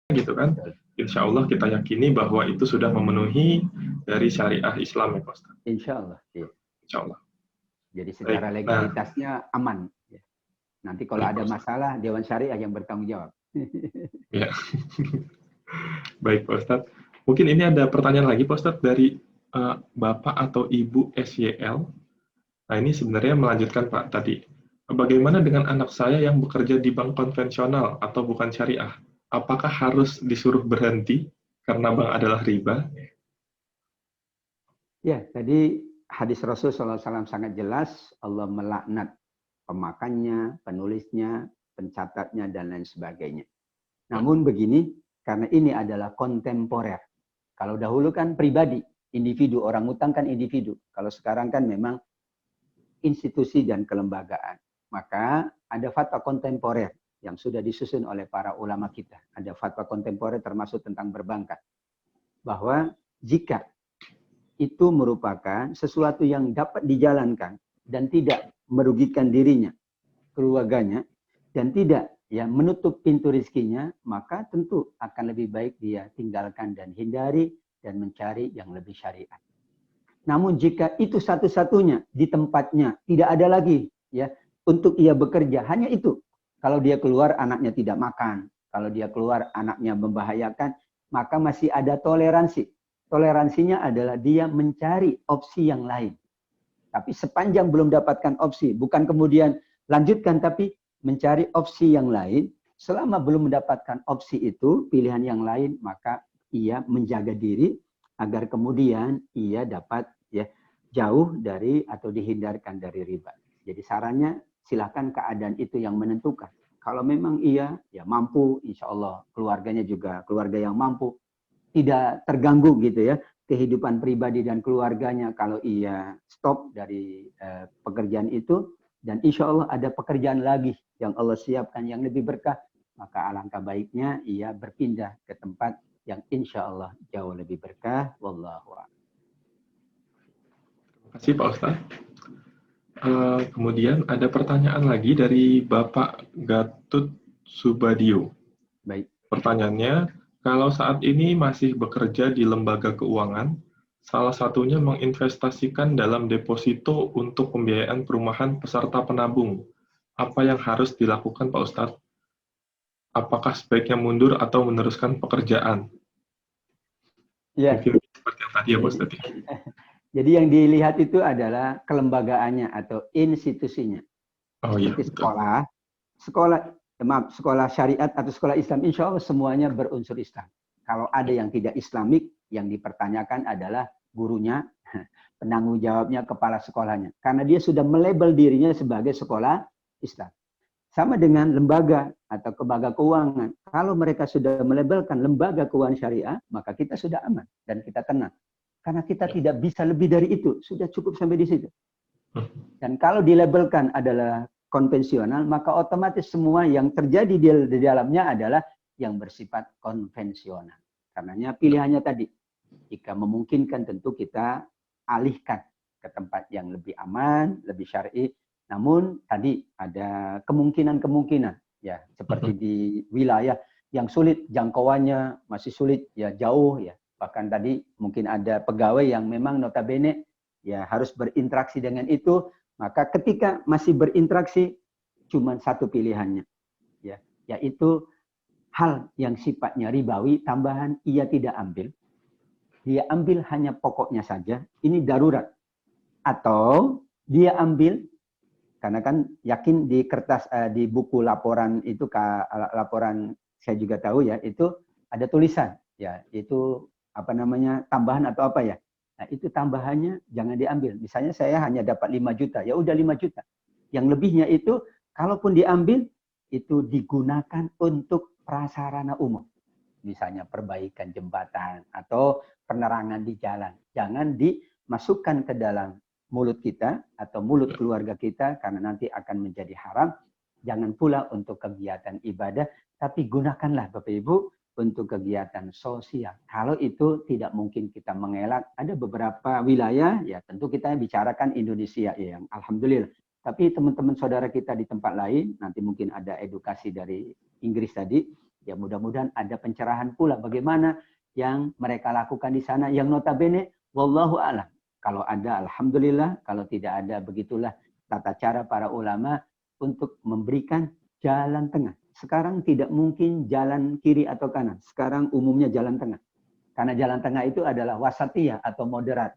gitu kan, Betul. insya Allah kita yakini bahwa itu sudah memenuhi dari syariah Islam ya Pak Ustaz. Insya Allah. Iya. Insya Allah. Jadi Baik. secara Nah, legalitasnya aman. Ya. Nanti kalau baik ada Pak Ustaz. masalah, Dewan Syariah yang bertanggung jawab. Ya. Baik Pak Ustaz. Mungkin ini ada pertanyaan lagi Pak Ustaz dari Bapak atau Ibu SYL. Nah ini sebenarnya melanjutkan Pak tadi. Bagaimana dengan anak saya yang bekerja di bank konvensional atau bukan syariah? Apakah harus disuruh berhenti karena bank adalah riba? Ya, tadi hadis Rasul SAW sangat jelas, Allah melaknat pemakannya, penulisnya, pencatatnya, dan lain sebagainya. Namun begini, karena ini adalah kontemporer. Kalau dahulu kan pribadi, individu, orang utang kan individu. Kalau sekarang kan memang institusi dan kelembagaan. Maka ada fatwa kontemporer yang sudah disusun oleh para ulama kita. Ada fatwa kontemporer termasuk tentang perbankan. Bahwa jika itu merupakan sesuatu yang dapat dijalankan dan tidak merugikan dirinya, keluarganya, dan tidak ya menutup pintu rizkinya, maka tentu akan lebih baik dia tinggalkan dan hindari dan mencari yang lebih syariat. Namun jika itu satu-satunya di tempatnya, tidak ada lagi ya untuk ia bekerja, hanya itu. Kalau dia keluar anaknya tidak makan, kalau dia keluar anaknya membahayakan, maka masih ada toleransi. Toleransinya adalah dia mencari opsi yang lain. Tapi sepanjang belum dapatkan opsi, bukan kemudian lanjutkan, tapi mencari opsi yang lain. Selama belum mendapatkan opsi itu, pilihan yang lain, maka ia menjaga diri agar kemudian ia dapat ya jauh dari atau dihindarkan dari riba. Jadi sarannya silakan keadaan itu yang menentukan. Kalau memang ia ya mampu, insya Allah keluarganya juga keluarga yang mampu, tidak terganggu gitu ya kehidupan pribadi dan keluarganya kalau ia stop dari pekerjaan itu, dan insya Allah ada pekerjaan lagi yang Allah siapkan yang lebih berkah, maka alangkah baiknya ia berpindah ke tempat yang insya Allah jauh lebih berkah. Wallahu a'lam. Terima kasih Pak Ustadz. Kemudian ada pertanyaan lagi dari Bapak Gatut Subadio. Baik. Pertanyaannya, kalau saat ini masih bekerja di lembaga keuangan, salah satunya menginvestasikan dalam deposito untuk pembiayaan perumahan peserta penabung. Apa yang harus dilakukan Pak Ustadz? Apakah sebaiknya mundur atau meneruskan pekerjaan? Ya. Mungkin seperti yang tadi ya Pak Ustadz. Jadi yang dilihat itu adalah kelembagaannya atau institusinya. Oh iya, Seperti betul. sekolah syariat atau sekolah Islam, insya Allah semuanya berunsur Islam. Kalau ada yang tidak Islamik, yang dipertanyakan adalah gurunya, penanggung jawabnya, kepala sekolahnya. Karena dia sudah melabel dirinya sebagai sekolah Islam. Sama dengan lembaga atau lembaga keuangan. Kalau mereka sudah melabelkan lembaga keuangan syariah, maka kita sudah aman dan kita tenang. Karena kita tidak bisa lebih dari itu. Sudah cukup sampai di situ. Dan kalau dilabelkan adalah konvensional, maka otomatis semua yang terjadi di dalamnya adalah yang bersifat konvensional. Karenanya pilihannya tadi, jika memungkinkan tentu kita alihkan ke tempat yang lebih aman, lebih syar'i. Namun tadi ada kemungkinan-kemungkinan, ya seperti di wilayah yang sulit jangkauannya, masih sulit, ya jauh, ya bahkan tadi mungkin ada pegawai yang memang notabene ya harus berinteraksi dengan itu, maka ketika masih berinteraksi cuma satu pilihannya, ya yaitu hal yang sifatnya ribawi tambahan ia tidak ambil, dia ambil hanya pokoknya saja, ini darurat, atau dia ambil karena kan yakin di kertas di buku laporan itu laporan saya juga tahu ya itu ada tulisan ya itu apa namanya tambahan atau apa ya. Nah, itu tambahannya jangan diambil. Misalnya saya hanya dapat 5 juta, ya udah 5 juta. Yang lebihnya itu kalaupun diambil itu digunakan untuk prasarana umum. Misalnya perbaikan jembatan atau penerangan di jalan. Jangan dimasukkan ke dalam mulut kita atau mulut keluarga kita karena nanti akan menjadi haram. Jangan pula untuk kegiatan ibadah, tapi gunakanlah Bapak Ibu untuk kegiatan sosial. Kalau itu tidak mungkin kita mengelak, ada beberapa wilayah, ya tentu kita bicarakan Indonesia ya, yang alhamdulillah. Tapi teman-teman saudara kita di tempat lain, nanti mungkin ada edukasi dari Inggris tadi, Ya mudah-mudahan ada pencerahan pula bagaimana yang mereka lakukan di sana yang notabene wallahu a'lam. Kalau ada alhamdulillah, kalau tidak ada begitulah tata cara para ulama untuk memberikan jalan tengah. Sekarang tidak mungkin jalan kiri atau kanan. Sekarang umumnya jalan tengah. Karena jalan tengah itu adalah wasatiyah atau moderat.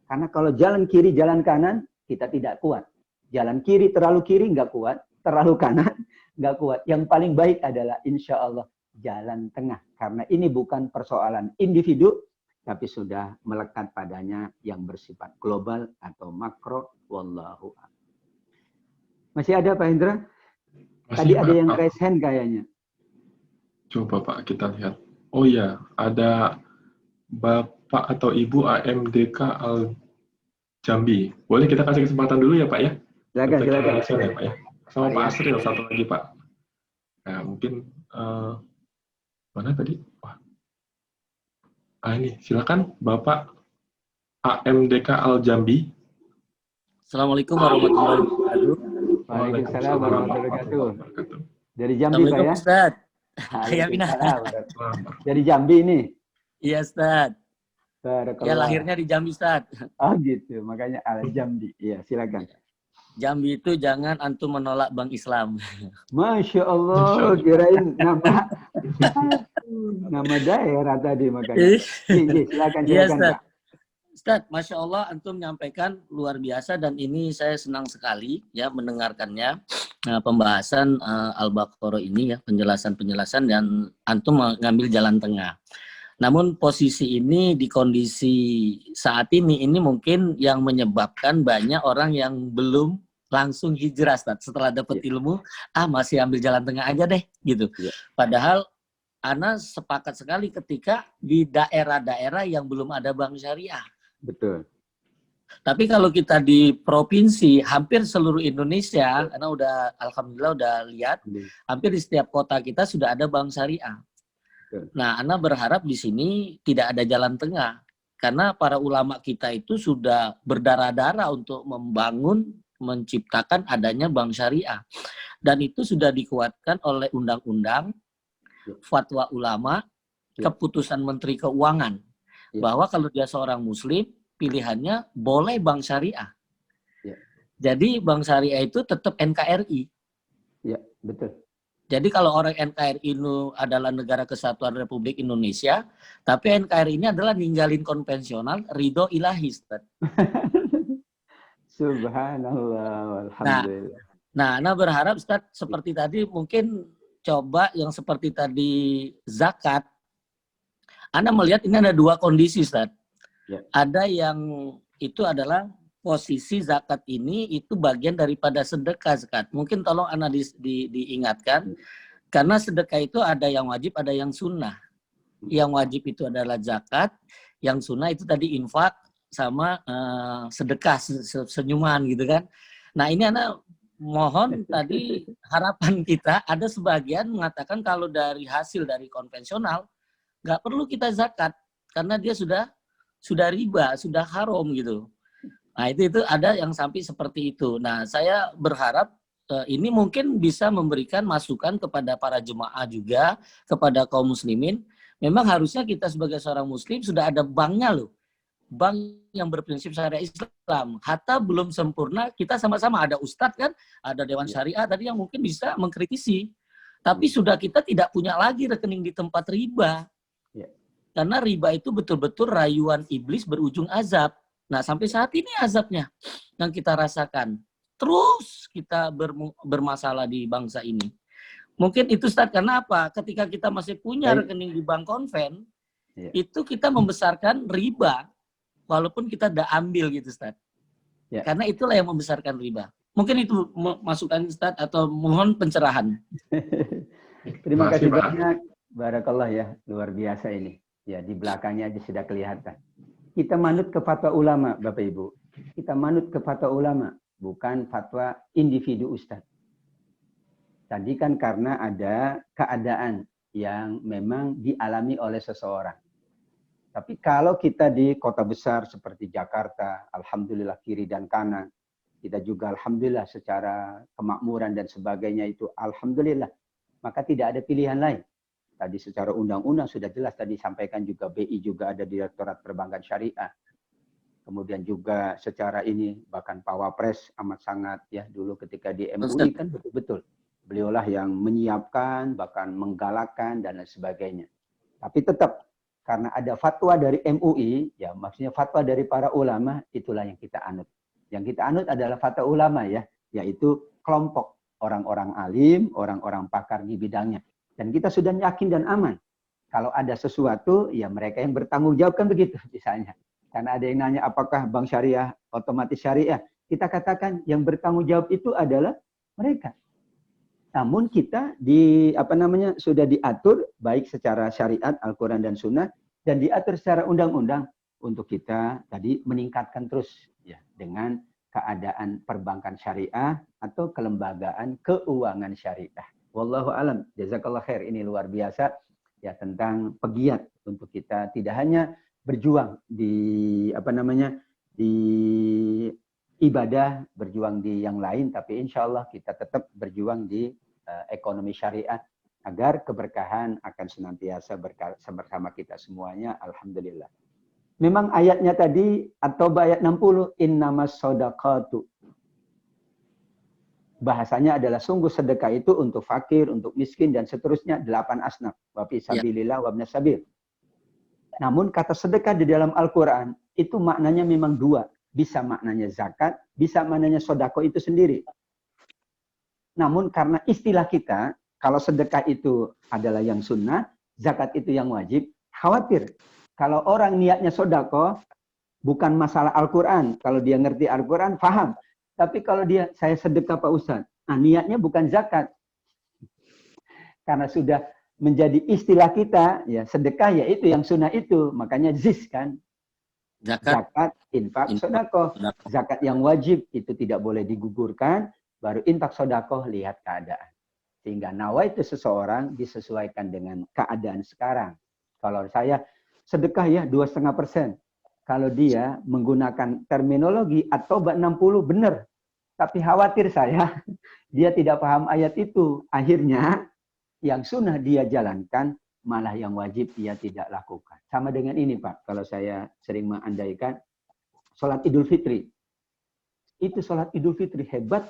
Karena kalau jalan kiri, jalan kanan, kita tidak kuat. Jalan kiri nggak kuat, terlalu kanan nggak kuat. Yang paling baik adalah insya Allah jalan tengah. Karena ini bukan persoalan individu, tapi sudah melekat padanya yang bersifat global atau makro. Wallahu a'lam. Masih ada Pak Hendra? Tadi ada yang raise hand kayaknya. Coba Pak kita lihat. Oh iya, ada Bapak atau Ibu AMDK Al Jambi. Boleh kita kasih kesempatan dulu ya Pak ya? Silakan. Ya, Pak ya. Sama Pak Asril satu lagi Pak. Nah, mungkin mana tadi? Wah. Ini silakan Bapak AMDK Al Jambi. Assalamualaikum warahmatullahi wabarakatuh. Waalaikumsalam warahmatullahi wabarakatuh. Dari Jambi Pak Assalamualaikum ya? Ustaz. Waalaikumsalam. Dari Jambi ini? Iya Ustaz. Barakallah. Ya lahirnya di Jambi Ustaz. Oh gitu, makanya Al Jambi. Iya silakan. Jambi itu jangan antum menolak Bank Islam. Masya Allah, kirain nama daerah tadi makanya. Silakan. Iya Ustaz. Pak. Ustaz, Masya Allah antum menyampaikan luar biasa dan ini saya senang sekali ya mendengarkannya. Pembahasan Al-Baqarah ini ya, penjelasan-penjelasan dan antum mengambil jalan tengah. Namun posisi ini di kondisi saat ini mungkin yang menyebabkan banyak orang yang belum langsung hijrah Ustaz. Setelah dapat ilmu, masih ambil jalan tengah aja deh gitu. Padahal ana sepakat sekali ketika di daerah-daerah yang belum ada bank syariah. Betul. Tapi kalau kita di provinsi, hampir seluruh Indonesia, karena udah alhamdulillah udah lihat, hampir di setiap kota kita sudah ada bank syariah. Nah, ana berharap di sini tidak ada jalan tengah, karena para ulama kita itu sudah berdarah-darah untuk membangun, menciptakan adanya bank syariah, dan itu sudah dikuatkan oleh undang-undang, fatwa ulama, keputusan Menteri Keuangan, bahwa kalau dia seorang Muslim pilihannya boleh bank syariah. Jadi bank syariah itu tetap NKRI. Ya, betul. Jadi kalau orang NKRI itu adalah Negara Kesatuan Republik Indonesia, tapi NKRI ini adalah ninggalin konvensional, ridho ilahi. Subhanallah, alhamdulillah. Nah, Ana berharap Ustaz seperti tadi mungkin coba yang seperti tadi zakat. Ana melihat ini ada dua kondisi Ustaz. Ada yang itu adalah posisi zakat ini itu bagian daripada sedekah zakat. Mungkin tolong Ana diingatkan, karena sedekah itu ada yang wajib, ada yang sunnah. Yang wajib itu adalah zakat, yang sunnah itu tadi infak sama sedekah, senyuman gitu kan. Nah ini Ana mohon tadi harapan kita, ada sebagian mengatakan kalau dari hasil dari konvensional, nggak perlu kita zakat, karena dia sudah riba, sudah haram gitu. Nah itu ada yang sampai seperti itu. Nah saya berharap ini mungkin bisa memberikan masukan kepada para jemaah juga, kepada kaum muslimin. Memang harusnya kita sebagai seorang muslim sudah ada banknya loh. Bank yang berprinsip syariah Islam. Hatta belum sempurna, kita sama-sama ada ustadz kan, ada Dewan Syariah tadi yang mungkin bisa mengkritisi. Tapi sudah kita tidak punya lagi rekening di tempat riba. Karena riba itu betul-betul rayuan iblis berujung azab. Nah, sampai saat ini azabnya yang kita rasakan. Terus kita bermasalah di bangsa ini. Mungkin itu Ustaz, karena apa? Ketika kita masih punya rekening di bank konven, itu kita membesarkan riba. Walaupun kita tidak ambil gitu Ustaz. Karena itulah yang membesarkan riba. Mungkin itu masukan Ustaz atau mohon pencerahan. Terima kasih banyak. Barakallah ya, luar biasa ini. Ya, di belakangnya aja sudah kelihatan. Kita manut ke fatwa ulama, Bapak Ibu. Kita manut ke fatwa ulama, bukan fatwa individu Ustaz. Tadi kan karena ada keadaan yang memang dialami oleh seseorang. Tapi kalau kita di kota besar seperti Jakarta, alhamdulillah kiri dan kanan, kita juga alhamdulillah secara kemakmuran dan sebagainya itu alhamdulillah, maka tidak ada pilihan lain. Tadi secara undang-undang sudah jelas tadi sampaikan juga BI juga ada Direktorat Perbankan Syariah. Kemudian juga secara ini bahkan Pak Wapres amat sangat ya dulu ketika di MUI kan betul-betul beliaulah yang menyiapkan bahkan menggalakkan dan lain sebagainya. Tapi tetap karena ada fatwa dari MUI ya maksudnya fatwa dari para ulama itulah yang kita anut. Yang kita anut adalah fatwa ulama ya, yaitu kelompok orang-orang alim, orang-orang pakar di bidangnya. Dan kita sudah yakin dan aman. Kalau ada sesuatu ya mereka yang bertanggung jawab kan begitu misalnya. Karena ada yang nanya apakah bank syariah otomatis syariah. Kita katakan yang bertanggung jawab itu adalah mereka. Namun kita sudah diatur baik secara syariat Al-Qur'an dan Sunnah dan diatur secara undang-undang untuk kita tadi meningkatkan terus ya dengan keadaan perbankan syariah atau kelembagaan keuangan syariah. Wallahu alam. Jazakallah khair. Ini luar biasa ya tentang pegiat untuk kita tidak hanya berjuang di di ibadah, berjuang di yang lain, tapi insya Allah kita tetap berjuang di ekonomi syariah agar keberkahan akan senantiasa bersama kita semuanya. Alhamdulillah. Memang ayatnya tadi atau ayat 60 innamas shadaqatu. Bahasanya adalah sungguh sedekah itu untuk fakir, untuk miskin dan seterusnya 8 asnaf. Wa fi sabilillah wa ibnas sabil. Namun kata sedekah di dalam Al-Quran itu maknanya memang dua. Bisa maknanya zakat, bisa maknanya sodako itu sendiri. Namun karena istilah kita, kalau sedekah itu adalah yang sunnah, zakat itu yang wajib, khawatir. Kalau orang niatnya sodako, bukan masalah Al-Quran. Kalau dia ngerti Al-Quran, paham. Tapi kalau dia, saya sedekah Pak Ustadz, nah niatnya bukan zakat. Karena sudah menjadi istilah kita, ya sedekah yaitu yang sunnah itu. Makanya ziz kan. Zakat, infak, sodakoh. Zakat yang wajib itu tidak boleh digugurkan. Baru infak, sodakoh, lihat keadaan. Sehingga nawa itu seseorang disesuaikan dengan keadaan sekarang. Kalau saya sedekah ya 2,5%. Kalau dia menggunakan terminologi atau 60 benar. Tapi khawatir saya, dia tidak paham ayat itu. Akhirnya yang sunnah dia jalankan, malah yang wajib dia tidak lakukan. Sama dengan ini Pak, kalau saya sering mengandaikan, sholat Idul Fitri. Itu sholat Idul Fitri hebat,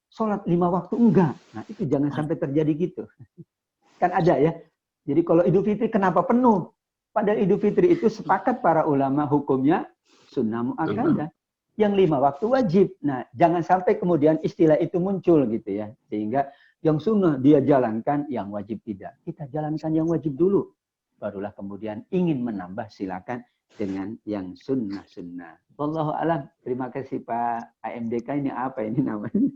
sholat 5 waktu enggak. Nah itu jangan sampai terjadi gitu. Kan ada ya. Jadi kalau Idul Fitri kenapa penuh? Padahal Idul Fitri itu sepakat para ulama hukumnya sunnah muakkadah. Yang 5 waktu wajib. Nah jangan sampai kemudian istilah itu muncul gitu ya. Sehingga yang sunnah dia jalankan, yang wajib tidak. Kita jalankan yang wajib dulu. Barulah kemudian ingin menambah silakan dengan yang sunnah-sunnah. Wallahu alam. Terima kasih Pak AMDK. Ini apa ini namanya?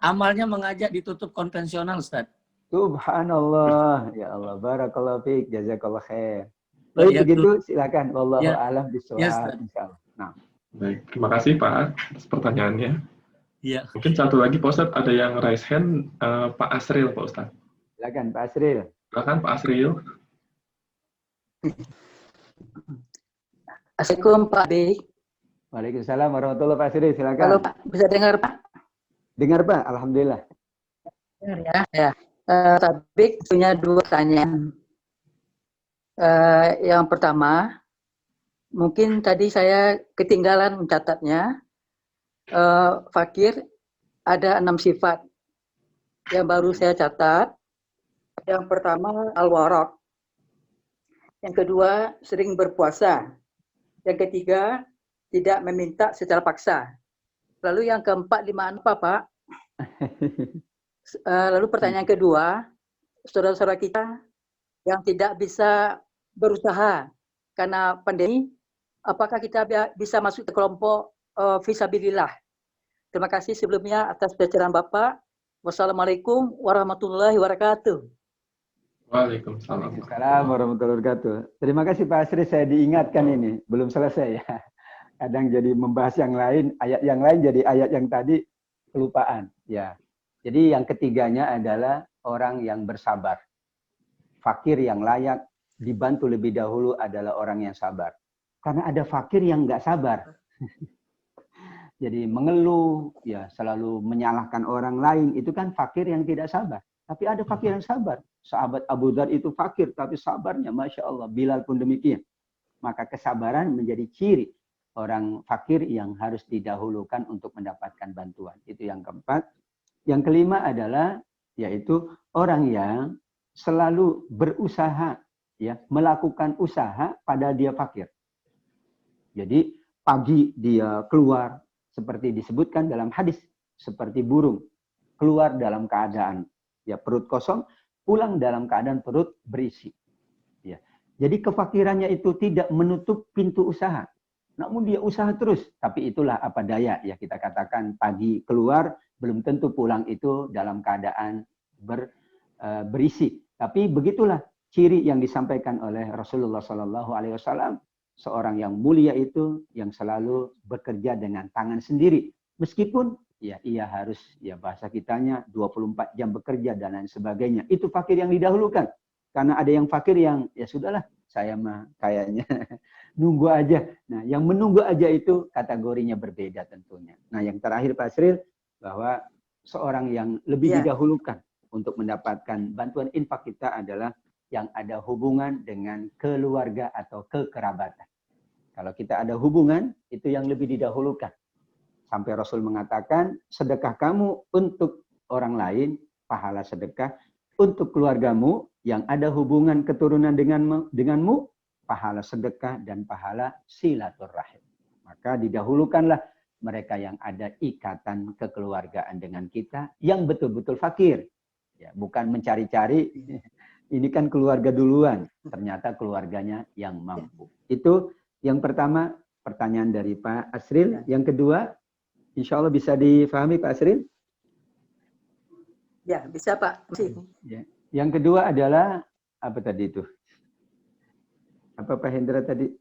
Amalnya mengajak ditutup konvensional, Ustaz. Subhanallah. Ya Allah. Barakallahu fiik. Jazakallah khair. Baik begitu silakan. Wallahu alam bisawab. Insyaallah. Nah. Baik, terima kasih Pak atas pertanyaannya. Iya. Mungkin satu lagi Pak Ustadz, ada yang raise hand, Pak Asril Pak Ustadz. Silakan Pak Asril. Silakan Pak Asril. Assalamualaikum Pak B. Waalaikumsalam warahmatullahi wabarakatuh. Pak Asril, silakan. Halo Pak, bisa dengar Pak? Dengar Pak, alhamdulillah. Dengar ya. Tabik punya 2 pertanyaan. Yang pertama, mungkin tadi saya ketinggalan mencatatnya. Fakir ada 6 sifat yang baru saya catat. Yang pertama al-waraq, yang kedua sering berpuasa, yang ketiga tidak meminta secara paksa, lalu yang keempat lima apa Pak? Lalu pertanyaan kedua, saudara-saudara kita yang tidak bisa berusaha karena pandemi, apakah kita bisa masuk ke kelompok fisabilillah? Terima kasih sebelumnya atas pencerahan Bapak. Wassalamualaikum warahmatullahi wabarakatuh. Waalaikumsalam. Waalaikumsalam warahmatullahi wabarakatuh. Terima kasih Pak Asri, saya diingatkan ini. Belum selesai ya. Kadang jadi membahas yang lain, ayat yang lain jadi ayat yang tadi kelupaan. Ya. Jadi yang ketiganya adalah orang yang bersabar. Fakir yang layak dibantu lebih dahulu adalah orang yang sabar. Karena ada fakir yang nggak sabar. Jadi mengeluh, ya selalu menyalahkan orang lain, itu kan fakir yang tidak sabar. Tapi ada fakir yang sabar. Sahabat Abu Dzar itu fakir, tapi sabarnya, Masya Allah. Bilal pun demikian. Maka kesabaran menjadi ciri orang fakir yang harus didahulukan untuk mendapatkan bantuan. Itu yang keempat. Yang kelima adalah yaitu orang yang selalu berusaha, ya, melakukan usaha padahal dia fakir. Jadi pagi dia keluar seperti disebutkan dalam hadis, seperti burung keluar dalam keadaan ya perut kosong, pulang dalam keadaan perut berisi. Ya. Jadi kefakirannya itu tidak menutup pintu usaha. Namun dia usaha terus, tapi itulah apa daya ya kita katakan pagi keluar belum tentu pulang itu dalam keadaan berisi. Tapi begitulah ciri yang disampaikan oleh Rasulullah SAW, seorang yang mulia itu yang selalu bekerja dengan tangan sendiri, meskipun ya ia harus ya bahasa kitanya 24 jam bekerja dan lain sebagainya. Itu fakir yang didahulukan. Karena ada yang fakir yang ya sudahlah, saya mah kayaknya nunggu aja. Nah, yang menunggu aja itu kategorinya berbeda tentunya. Nah, yang terakhir Pak Asril, bahwa seorang yang lebih didahulukan untuk mendapatkan bantuan infak kita adalah yang ada hubungan dengan keluarga atau kekerabatan. Kalau kita ada hubungan, itu yang lebih didahulukan. Sampai Rasul mengatakan, sedekah kamu untuk orang lain, pahala sedekah. Untuk keluargamu yang ada hubungan keturunan denganmu, pahala sedekah dan pahala silaturahim. Maka didahulukanlah mereka yang ada ikatan kekeluargaan dengan kita, yang betul-betul fakir. Ya, bukan mencari-cari, ini kan keluarga duluan, ternyata keluarganya yang mampu. Itu yang pertama, pertanyaan dari Pak Asril. Yang kedua, insya Allah bisa difahami Pak Asril? Ya, bisa Pak. Ya. Yang kedua adalah, apa tadi itu? Apa Pak Hendra tadi?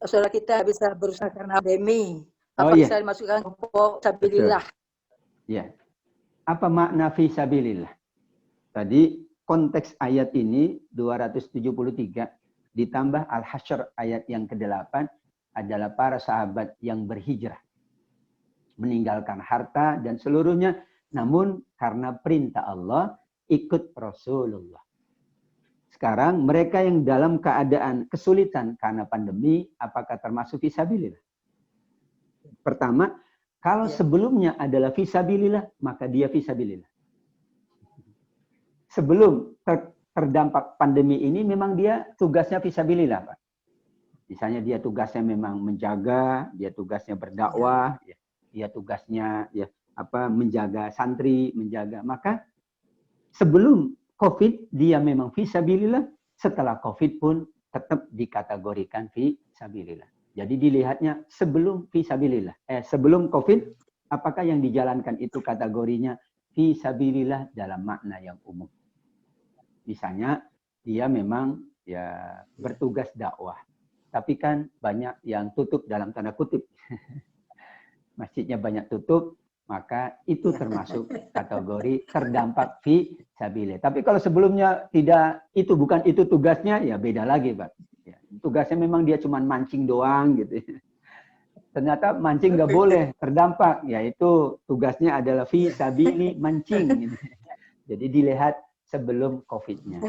Saudara kita bisa berusaha karena pandemi. Oh, apa iya. bisa dimasukkan kelompok sabilillah? Ya. Apa makna fi sabilillah? Tadi konteks ayat ini 273 ditambah Al-Hasyr ayat yang ke-8 adalah para sahabat yang berhijrah. Meninggalkan harta dan seluruhnya, namun karena perintah Allah ikut Rasulullah. Sekarang mereka yang dalam keadaan kesulitan karena pandemi, apakah termasuk fisabilillah? Pertama, kalau sebelumnya adalah fisabilillah, maka dia fisabilillah. Sebelum terdampak pandemi ini, memang dia tugasnya fisabilillah, Pak. Misalnya dia tugasnya memang menjaga, dia tugasnya berdakwah, dia tugasnya menjaga santri, menjaga. Maka sebelum COVID dia memang fisabilillah, setelah COVID pun tetap dikategorikan fisabilillah. Jadi dilihatnya sebelum fisabilillah, sebelum COVID, apakah yang dijalankan itu kategorinya fisabilillah dalam makna yang umum. Misalnya dia memang ya bertugas dakwah, tapi kan banyak yang tutup dalam tanda kutip. Masjidnya banyak tutup, maka itu termasuk kategori terdampak fisabilillah. Tapi kalau sebelumnya tidak, itu bukan itu tugasnya, ya beda lagi, Pak. Ya, tugasnya memang dia cuma mancing doang gitu. Ternyata mancing nggak boleh, terdampak, yaitu tugasnya adalah fisabili mancing. Gitu. Jadi dilihat sebelum COVID-nya.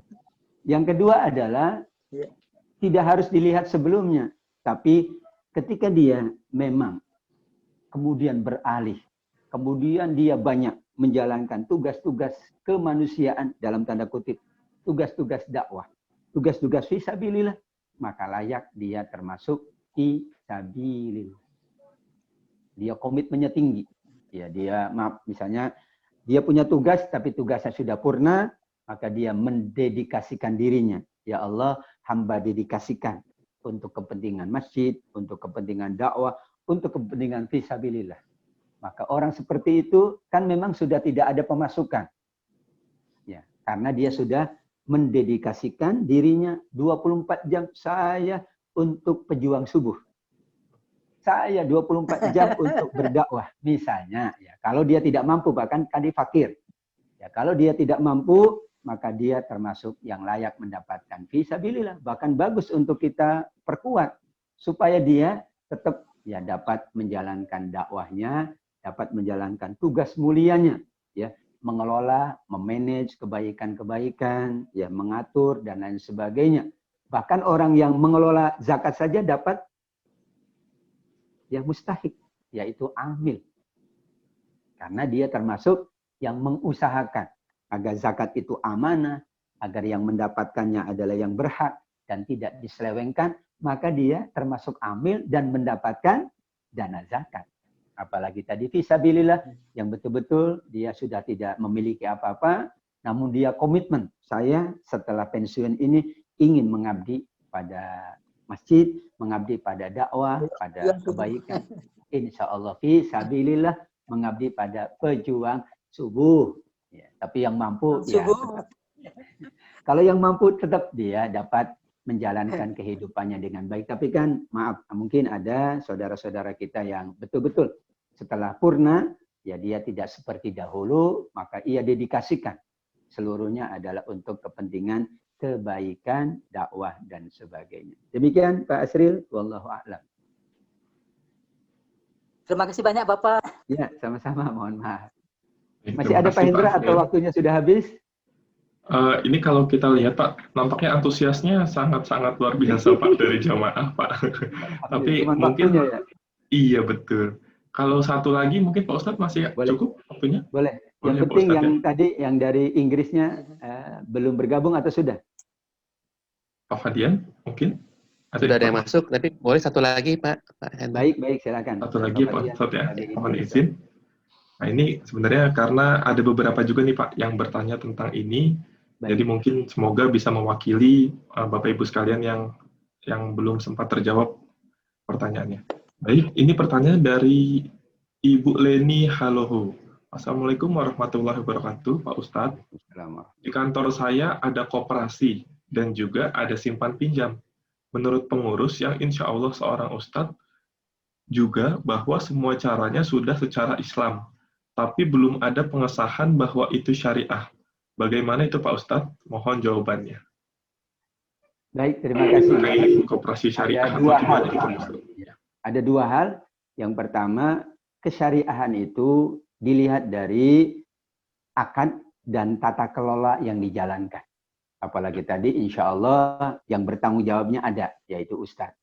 Yang kedua adalah tidak harus dilihat sebelumnya, tapi ketika dia memang kemudian beralih, kemudian dia banyak menjalankan tugas-tugas kemanusiaan dalam tanda kutip, tugas-tugas dakwah, tugas-tugas fisabilillah, maka layak dia termasuk fisabilillah. Dia komitmennya tinggi. Ya, dia misalnya dia punya tugas tapi tugasnya sudah purna, maka dia mendedikasikan dirinya. Ya Allah, hamba dedikasikan untuk kepentingan masjid, untuk kepentingan dakwah, untuk kepentingan fisabilillah. Maka orang seperti itu kan memang sudah tidak ada pemasukan. Ya, karena dia sudah mendedikasikan dirinya 24 jam saya untuk pejuang subuh. Saya 24 jam untuk berdakwah. Misalnya, ya, kalau dia tidak mampu, bahkan tadi fakir. Ya, kalau dia tidak mampu, maka dia termasuk yang layak mendapatkan fisabilillah. Bahkan bagus untuk kita perkuat supaya dia tetap ya dapat menjalankan dakwahnya, dapat menjalankan tugas mulianya, ya, mengelola, memanage kebaikan-kebaikan, ya mengatur dan lain sebagainya. Bahkan orang yang mengelola zakat saja dapat yang mustahik, yaitu amil. Karena dia termasuk yang mengusahakan agar zakat itu amanah, agar yang mendapatkannya adalah yang berhak dan tidak diselewengkan, maka dia termasuk amil dan mendapatkan dana zakat. Apalagi tadi fisabilillah yang betul-betul dia sudah tidak memiliki apa-apa, namun dia komitmen, saya setelah pensiun ini ingin mengabdi pada masjid, mengabdi pada dakwah, pada kebaikan. Insya Allah fisabilillah, mengabdi pada pejuang subuh. Ya, tapi yang mampu, ya tetap. Kalau yang mampu tetap dia dapat menjalankan kehidupannya dengan baik. Tapi kan maaf, mungkin ada saudara-saudara kita yang betul-betul setelah purna, ya dia tidak seperti dahulu, maka ia dedikasikan. Seluruhnya adalah untuk kepentingan kebaikan, dakwah, dan sebagainya. Demikian Pak Asril, wallahu a'lam. Terima kasih banyak Bapak. Ya, sama-sama, mohon maaf. Terima Masih ada kasih, Pak Hendra Pak atau Asril. waktunya sudah habis? Ini kalau kita lihat Pak, nampaknya antusiasnya sangat-sangat luar biasa Pak dari jamaah Pak. Tapi Cuman mungkin waktunya ya. iya betul. Kalau satu lagi mungkin Pak Ustadz masih Boleh. cukup waktunya? Boleh. Yang Boleh, Pak penting Ustadz, yang ya? tadi yang dari Inggrisnya belum bergabung atau sudah? Pak Fadian mungkin? Sudah ada yang masuk, tapi boleh satu lagi Pak Hendra. Baik, silakan. Satu lagi Pak Fadian, Ustadz ya, dari mohon Inggris. izin. Nah ini sebenarnya karena ada beberapa juga nih Pak yang bertanya tentang ini. Baik. Jadi mungkin semoga bisa mewakili Bapak Ibu sekalian yang belum sempat terjawab pertanyaannya. Baik, ini pertanyaan dari Ibu Leni Haloho. Assalamualaikum warahmatullahi wabarakatuh, Pak Ustadz. Di kantor saya ada koperasi dan juga ada simpan pinjam. Menurut pengurus yang insya Allah seorang Ustadz juga bahwa semua caranya sudah secara Islam, tapi belum ada pengesahan bahwa itu syariah. Bagaimana itu Pak Ustadz? Mohon jawabannya. Baik, terima kasih. Koperasi syariah Ada atau dua gimana hal. itu, Ustadz? Ada dua hal. Yang pertama, kesyariahan itu dilihat dari akad dan tata kelola yang dijalankan. Apalagi tadi insya Allah yang bertanggung jawabnya ada, yaitu Ustadz.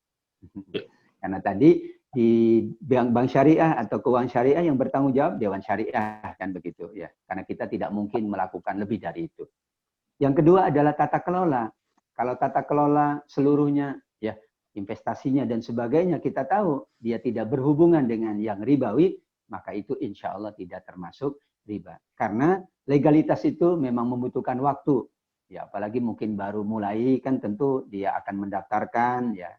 Karena tadi di bank syariah atau keuangan syariah yang bertanggung jawab Dewan Syariah, kan begitu ya. Karena kita tidak mungkin melakukan lebih dari itu. Yang kedua adalah tata kelola. Kalau tata kelola seluruhnya ya investasinya dan sebagainya kita tahu dia tidak berhubungan dengan yang ribawi, maka itu insya Allah tidak termasuk riba. Karena legalitas itu memang membutuhkan waktu. Ya, apalagi mungkin baru mulai kan tentu dia akan mendaftarkan ya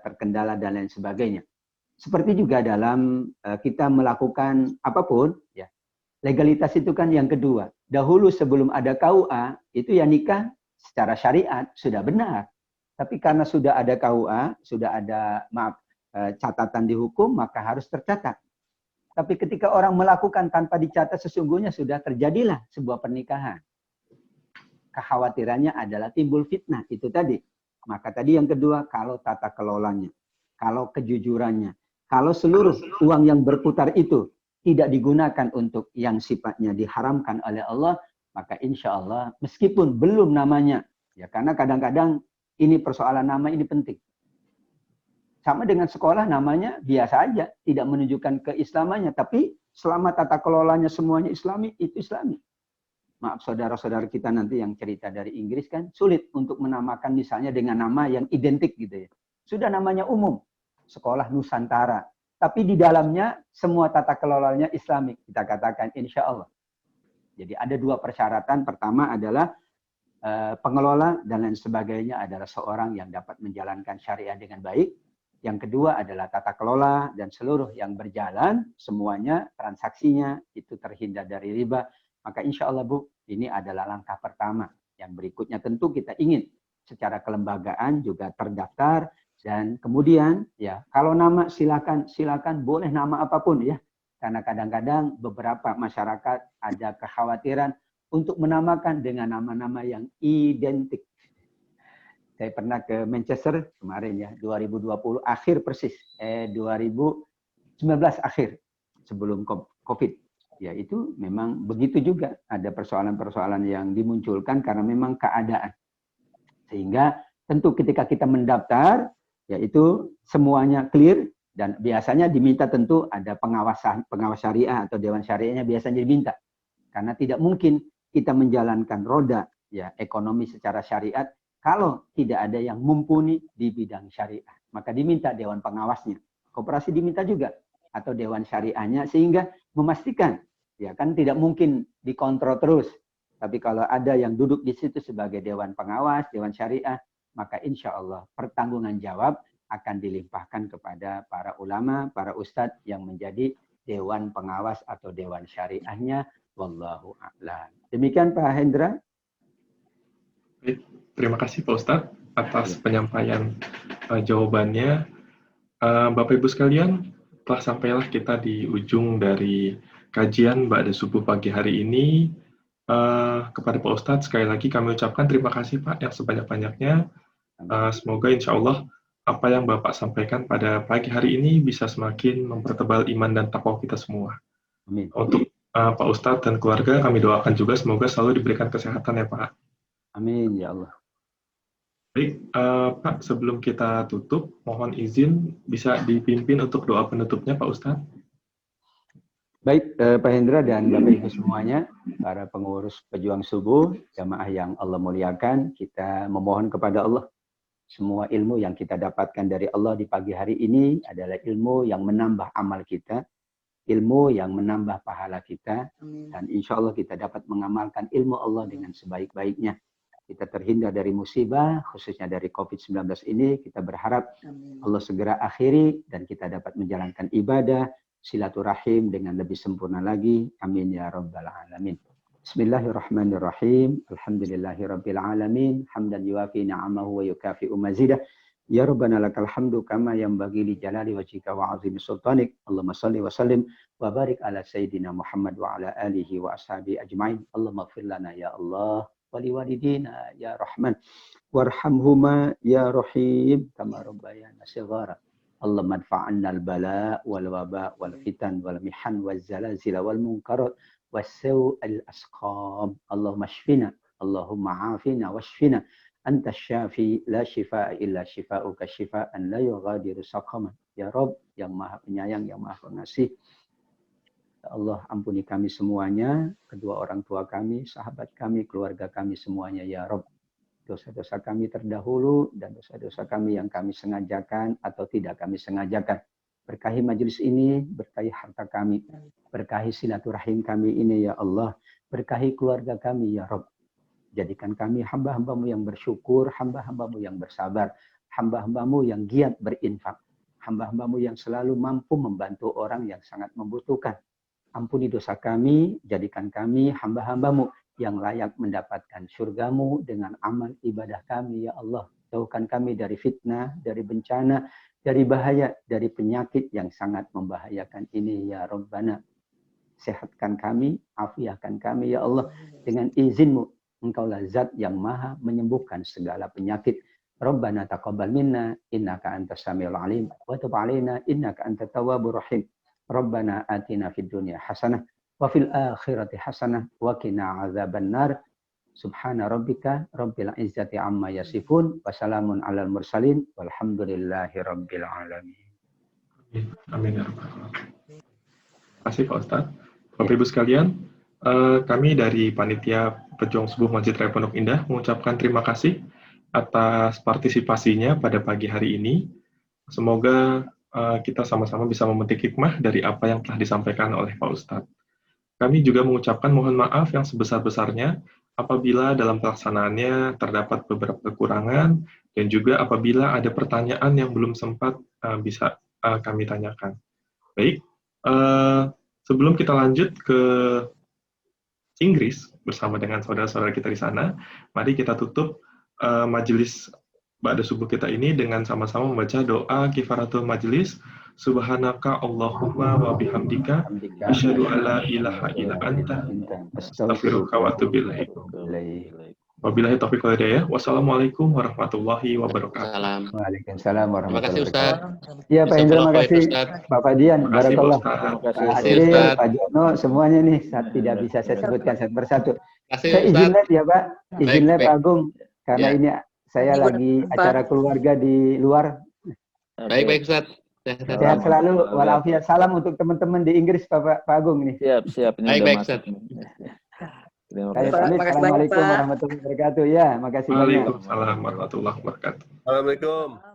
terkendala dan lain sebagainya. Seperti juga dalam kita melakukan apapun ya. Legalitas itu kan yang kedua. Dahulu sebelum ada KUA itu ya nikah secara syariat sudah benar. Tapi karena sudah ada KUA, sudah ada catatan di hukum, maka harus tercatat. Tapi ketika orang melakukan tanpa dicatat, sesungguhnya sudah terjadilah sebuah pernikahan. Kekhawatirannya adalah timbul fitnah, itu tadi. Maka tadi yang kedua, kalau tata kelolanya, kalau kejujurannya, kalau seluruh uang yang berputar itu tidak digunakan untuk yang sifatnya diharamkan oleh Allah, maka insya Allah meskipun belum namanya, ya karena kadang-kadang ini persoalan nama ini penting. Sama dengan sekolah namanya biasa aja, tidak menunjukkan keislamannya, tapi selama tata kelolanya semuanya Islami, itu Islami. Maaf saudara-saudara kita nanti yang cerita dari Inggris kan sulit untuk menamakan misalnya dengan nama yang identik gitu ya. Sudah namanya umum, sekolah Nusantara, tapi di dalamnya semua tata kelolanya Islami, kita katakan insya Allah. Jadi ada dua persyaratan, pertama adalah pengelola dan lain sebagainya adalah seorang yang dapat menjalankan syariah dengan baik. Yang kedua adalah tata kelola dan seluruh yang berjalan, semuanya transaksinya itu terhindar dari riba. Maka insya Allah Bu, ini adalah langkah pertama. Yang berikutnya tentu kita ingin secara kelembagaan juga terdaftar. Dan kemudian ya kalau nama silakan boleh nama apapun ya. Karena kadang-kadang beberapa masyarakat ada kekhawatiran untuk menamakan dengan nama-nama yang identik. Saya pernah ke Manchester kemarin ya, 2020 akhir persis, 2019 akhir sebelum COVID. ya itu memang begitu juga. Ada persoalan-persoalan yang dimunculkan karena memang keadaan. Sehingga tentu ketika kita mendaftar, yaitu semuanya clear, dan biasanya diminta tentu ada pengawas syariah atau dewan syariahnya biasanya diminta. Karena tidak mungkin kita menjalankan roda ya ekonomi secara syariat kalau tidak ada yang mumpuni di bidang syariah. Maka diminta dewan pengawasnya. Koperasi diminta juga atau dewan syariahnya sehingga memastikan ya kan tidak mungkin dikontrol terus. Tapi kalau ada yang duduk di situ sebagai dewan pengawas, dewan syariah, maka insya Allah pertanggungan jawab akan dilimpahkan kepada para ulama, para ustadz yang menjadi dewan pengawas atau dewan syariahnya. Wallahu a'lam. Demikian Pak Hendra. Terima kasih Pak Ustadz atas penyampaian jawabannya. Bapak Ibu sekalian, telah sampailah kita di ujung dari kajian Ba'da Subuh pagi hari ini. Kepada Pak Ustadz, sekali lagi kami ucapkan terima kasih Pak yang sebanyak-banyaknya. Semoga insya Allah apa yang Bapak sampaikan pada pagi hari ini bisa semakin mempertebal iman dan takwa kita semua. Amin. Untuk Pak Ustadz dan keluarga, kami doakan juga semoga selalu diberikan kesehatan ya Pak. Amin ya Allah. Baik, Pak, sebelum kita tutup, mohon izin bisa dipimpin untuk doa penutupnya Pak Ustadz. Baik, Pak Hendra dan Bapak Ibu semuanya, para pengurus pejuang subuh, jamaah yang Allah muliakan, kita memohon kepada Allah. Semua ilmu yang kita dapatkan dari Allah di pagi hari ini adalah ilmu yang menambah amal kita, ilmu yang menambah pahala kita, dan insya Allah kita dapat mengamalkan ilmu Allah dengan sebaik-baiknya. Kita terhindar dari musibah, khususnya dari COVID-19 ini. Kita berharap Allah segera akhiri dan kita dapat menjalankan ibadah, silaturahim dengan lebih sempurna lagi. Amin ya rabbal alamin. Bismillahirrahmanirrahim. Alhamdulillahirabbil alamin. Hamdan yuafi ni'amahu wa yukafi'u mazidah. Ya Rabbana lakal hamdu kama yanbaghi li jalali wajhika wa 'azimi sultanik. Allahumma shalli wa sallim wa barik ala sayyidina Muhammad wa ala alihi wa ashabihi ajmain. Allahumma ighfir lana ya Allah wa liwalidina ya Rahman warhamhuma ya Rahim kama rabbayana shighara. Allahumma adfa'anna al-bala wal waba wal fitan wal mihan wal zalazil wal munkarat was-saw al-asqam. Allahumma shfina, Allahumma afina washfina. Anta syafi la shifaa illa shifauka shifaan la yughadiru saqaman. Ya Rabb, yang maha penyayang, yang maha pengasih. Ya Allah, ampuni kami semuanya, kedua orang tua kami, sahabat kami, keluarga kami semuanya ya Rabb. Dosa-dosa kami terdahulu dan dosa-dosa kami yang kami sengajakan atau tidak kami sengajakan. Berkahi majelis ini, berkahi harta kami, berkahi silaturahim kami ini ya Allah, berkahi keluarga kami ya Rabb. Jadikan kami hamba-hambamu yang bersyukur, hamba-hambamu yang bersabar, hamba-hambamu yang giat berinfak, hamba-hambamu yang selalu mampu membantu orang yang sangat membutuhkan. Ampuni dosa kami, jadikan kami hamba-hambamu yang layak mendapatkan surgamu dengan amal ibadah kami ya Allah. Jauhkan kami dari fitnah, dari bencana, dari bahaya, dari penyakit yang sangat membahayakan ini ya Rabbana. Sehatkan kami, afiahkan kami ya Allah. Dengan izin-Mu, Engkaulah zat yang maha menyembuhkan segala penyakit. Rabbana taqabbal minna, innaka antas samiul alim, wa tub alaina, innaka antat tawwabur rahim. Rabbana atina fid dunya hasanah, wa fil akhirati hasanah, wa qina azaban nar. Subhana rabbika rabbil izzati amma yasifun, wa salamun alal mursalin, walhamdulillahi rabbil alamin. Amin ya rabbal alamin. Terima kasih Pak Ustadz. Bapak Ibu sekalian, kami dari Panitia Pejuang Subuh Masjid Raya Pondok Indah mengucapkan terima kasih atas partisipasinya pada pagi hari ini. Semoga kita sama-sama bisa memetik hikmah dari apa yang telah disampaikan oleh Pak Ustadz. Kami juga mengucapkan mohon maaf yang sebesar-besarnya apabila dalam pelaksanaannya terdapat beberapa kekurangan dan juga apabila ada pertanyaan yang belum sempat bisa kami tanyakan. Baik, sebelum kita lanjut ke Inggris bersama dengan saudara-saudara kita di sana, mari kita tutup majelis Ba'da Subuh kita ini dengan sama-sama membaca doa kifaratul majelis. Subhanaka Allahumma wa bihamdika asyhadu an la ilaha illa anta astaghfiruka wa atubu ilaik. Wabillahi taufiq wal hidayah. Wassalamualaikum warahmatullahi wabarakatuh. Salam. Waalaikumsalam Terima warahmatullahi kasih wabarakatuh. Ustaz. Iya Pak Indra, Jazakallah khair, makasih. Ustaz. Bapak Dian, Terima kasih Pak barakallah. Ustaz. Pak Terima kasih, Adil, Ustaz. Pak Jono, semuanya nih tidak bisa saya sebutkan satu persatu. Terima kasih, Saya izin Ustaz. live ya Pak, izin Baik, live baik. Pak Agung, karena Ya. ini saya Ini lagi berempat. acara keluarga di luar. Baik, Ustaz. Sehat selalu, walafiat. Salam untuk teman-teman di Inggris Pak Agung ini. Siap. Ini Baik, udah baik, masuk. Ustaz. Terima Saya kasih. Pak, pamit. makasih banyak, Assalamualaikum Pak. warahmatullahi wabarakatuh. Ya, makasih banyak. Waalaikumsalam warahmatullahi wabarakatuh. Assalamualaikum.